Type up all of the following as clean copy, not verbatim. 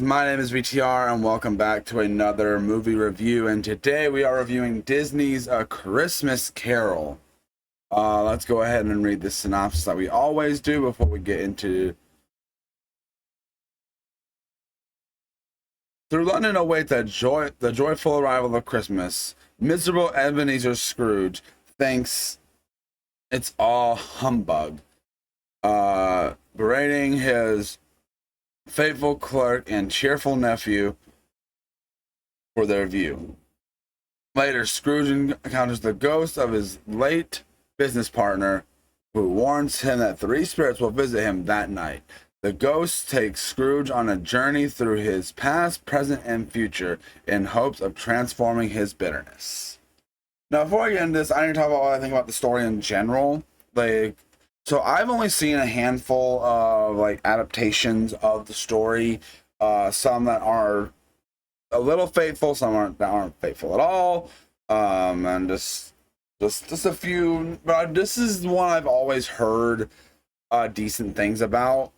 my name is VTR and welcome back to another movie review, and today we are reviewing Disney's A Christmas Carol. Let's go ahead and read the synopsis that we always do before we get into... Through London awaits the joyful arrival of Christmas. Miserable Ebenezer Scrooge thinks it's all humbug, berating his faithful clerk and cheerful nephew for their view. Later, Scrooge encounters the ghost of his late business partner, who warns him that three spirits will visit him that night. The ghost takes Scrooge on a journey through his past, present, and future in hopes of transforming his bitterness. Now, before I get into this, I need to talk about what I think about the story in general. So I've only seen a handful of adaptations of the story. Some that are a little faithful, some that aren't faithful at all, and just a few. But this is one I've always heard decent things about.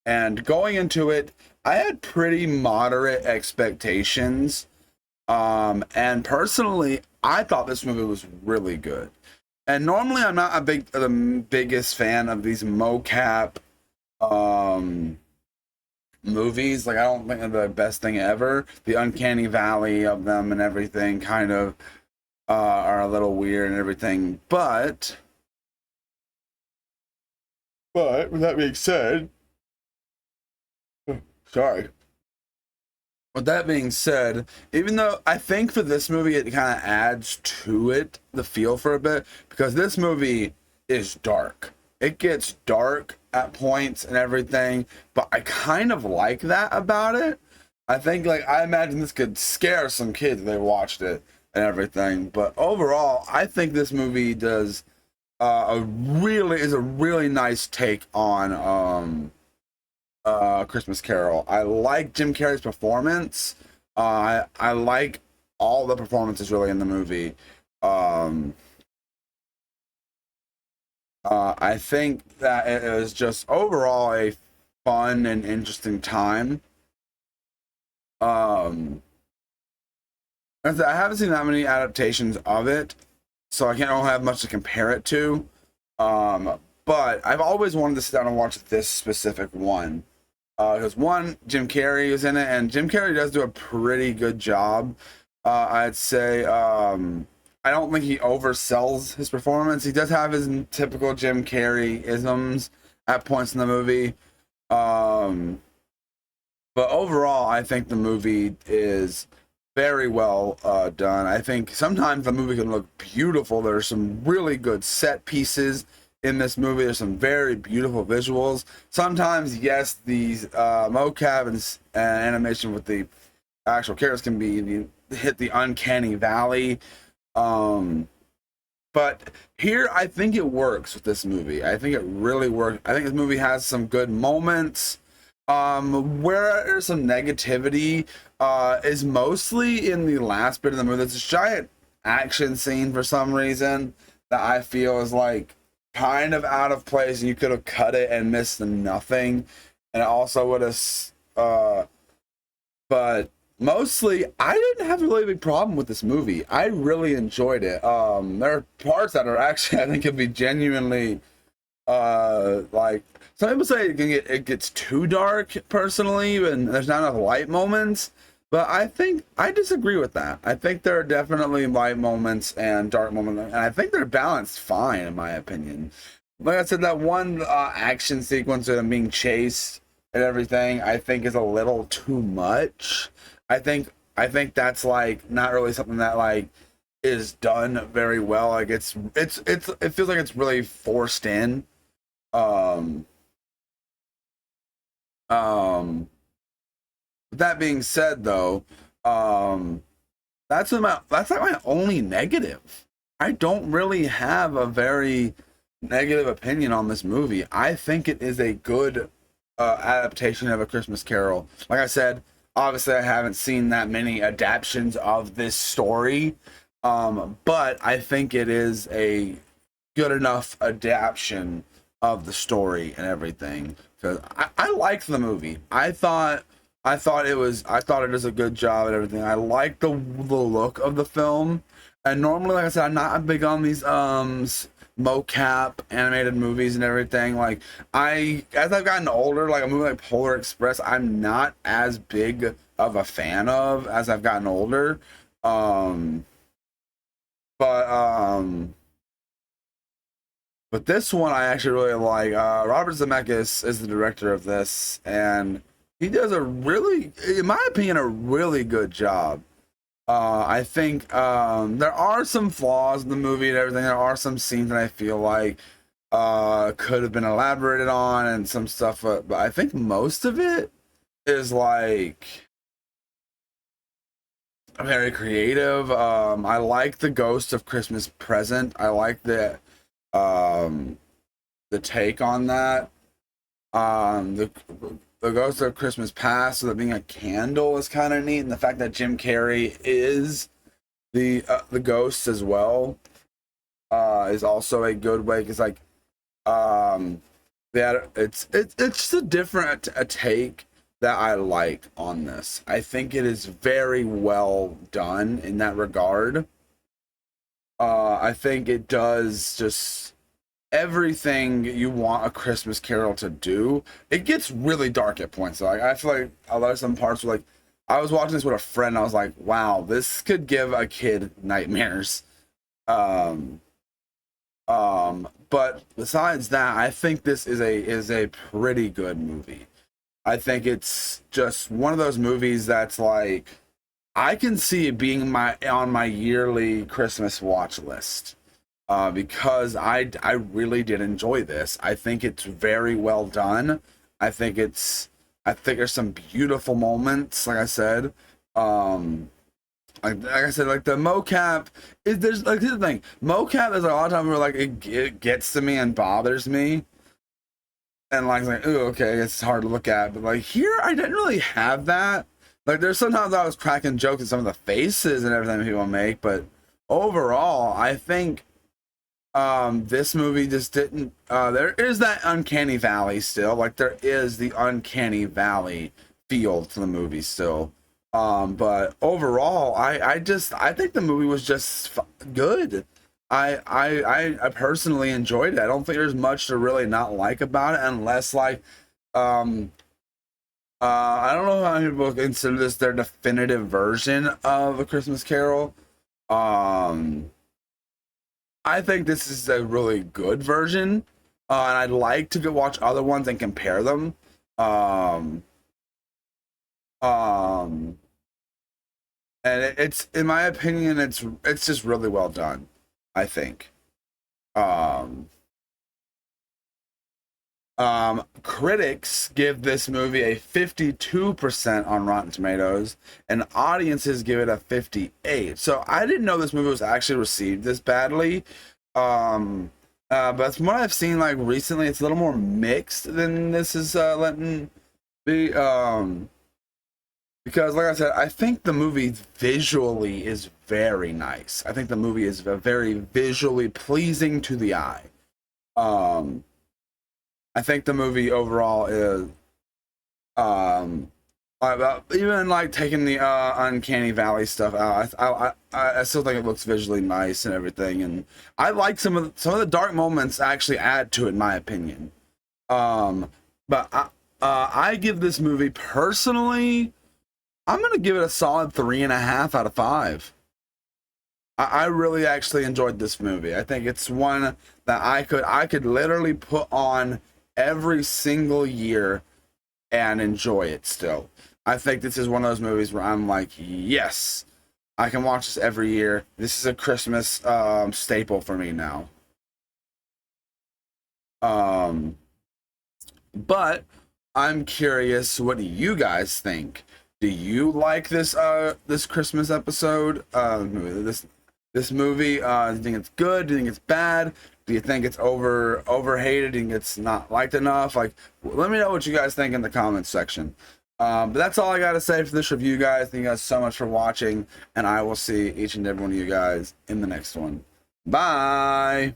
And going into it, I had pretty moderate expectations. And personally, I thought this movie was really good. And normally I'm not the biggest fan of these mocap movies. I don't think they're the best thing ever. The uncanny valley of them and everything kind of are a little weird and everything. But with that being said, sorry. With that being said, even though I think for this movie it kind of adds to it, the feel for a bit, because this movie is dark. It gets dark at points and everything, but I kind of like that about it. I think, I imagine this could scare some kids if they watched it and everything, but overall, I think this movie does a really nice take on Christmas Carol. I like Jim Carrey's performance. I like all the performances really in the movie. I think that it was just overall a fun and interesting time. I haven't seen that many adaptations of it, so I don't have much to compare it to. But I've always wanted to sit down and watch this specific one. Because one, Jim Carrey is in it, and Jim Carrey does do a pretty good job. I'd say I don't think he oversells his performance. He does have his typical Jim Carrey isms at points in the movie. But overall, I think the movie is very well done. I think sometimes the movie can look beautiful. There's some really good set pieces in this movie. There's some very beautiful visuals. Sometimes, yes, these mocap and animation with the actual characters can hit the uncanny valley. But here, I think it works with this movie. I think it really works. I think this movie has some good moments. Where there's some negativity is mostly in the last bit of the movie. There's this giant action scene for some reason that I feel is kind of out of place, and you could have cut it and missed the and it also would have but mostly I didn't have a really big problem with this movie. I really enjoyed it. There are parts that are actually, I think, can be genuinely some people say it gets too dark personally, and there's not enough light moments. But I think I disagree with that. I think there are definitely light moments and dark moments, and I think they're balanced fine, in my opinion. Like I said, that one action sequence of them being chased and everything, I think is a little too much. I think that's not really something that is done very well. It feels like it's really forced in. That being said, though, that's my only negative. I don't really have a very negative opinion on this movie. I think it is a good adaptation of A Christmas Carol. Like I said, obviously I haven't seen that many adaptations of this story, but I think it is a good enough adaptation of the story and everything. Because I liked the movie. I thought I thought it was a good job and everything. I like the look of the film. And normally, like I said, I'm not big on these mocap animated movies and everything. Like as I've gotten older, like a movie like Polar Express, I'm not as big of a fan of as I've gotten older. Um but but this one I actually really like. Robert Zemeckis is the director of this, and he does a really, in my opinion, a really good job. I think there are some flaws in the movie and everything. There are some scenes that I feel like could have been elaborated on and some stuff, but I think most of it is like very creative. I like the Ghost of Christmas Present. I like um, the take on that. The Ghost of Christmas Past, so that being a candle is kind of neat, and the fact that Jim Carrey is the ghost as well is also a good way, because like that it's just a different a take that I like on this. I think it is very well done in that regard. I think it does just everything you want a Christmas Carol to do. It gets really dark at points. Like I feel like a lot of some parts were like, I was watching this with a friend. I was like, wow, this could give a kid nightmares. Um, but besides that, I think this is a pretty good movie. I think it's just one of those movies that's like, I can see it being on my yearly Christmas watch list. Because I really did enjoy this. I think it's very well done. I think there's some beautiful moments, like I said. Like I said, like the mocap is there's like here's the thing. Mocap is a lot of times where like it gets to me and bothers me. And like, oh, okay, it's hard to look at. But like here I didn't really have that. Like there's sometimes I was cracking jokes at some of the faces and everything people make, but overall, I think this movie just didn't there is that uncanny valley still, like there is the uncanny valley feel to the movie still, but overall I think the movie was just good. I personally enjoyed it. I don't think there's much to really not like about it, unless like um I don't know how many people consider this their definitive version of A Christmas Carol. um I think this is a really good version, and I'd like to go watch other ones and compare them. Um, um, and it's, in my opinion, it's just really well done. I think. Um, Critics give this movie a 52% on Rotten Tomatoes, and audiences give it a 58. So I didn't know this movie was actually received this badly. But from what I've seen, like recently, it's a little more mixed than this is letting be. Because, like I said, I think the movie visually is very nice. I think the movie is very visually pleasing to the eye. Um, I think the movie overall is even like taking the uncanny valley stuff out. I still think it looks visually nice and everything, and I like some of the dark moments actually add to it, in my opinion. But I give this movie personally, I'm gonna give it a solid 3.5 out of 5. I really actually enjoyed this movie. I think it's one that I could literally put on every single year and enjoy it still. I think this is one of those movies where I'm like, yes, I can watch this every year. This is a Christmas staple for me now. Um, but I'm curious, what do you guys think? Do you like this Christmas episode? This movie? Do you think it's good? Do you think it's bad? Do you think it's overhated? Do you think it's not liked enough? Like, let me know what you guys think in the comments section. But that's all I gotta say for this review, guys. Thank you guys so much for watching, and I will see each and every one of you guys in the next one. Bye.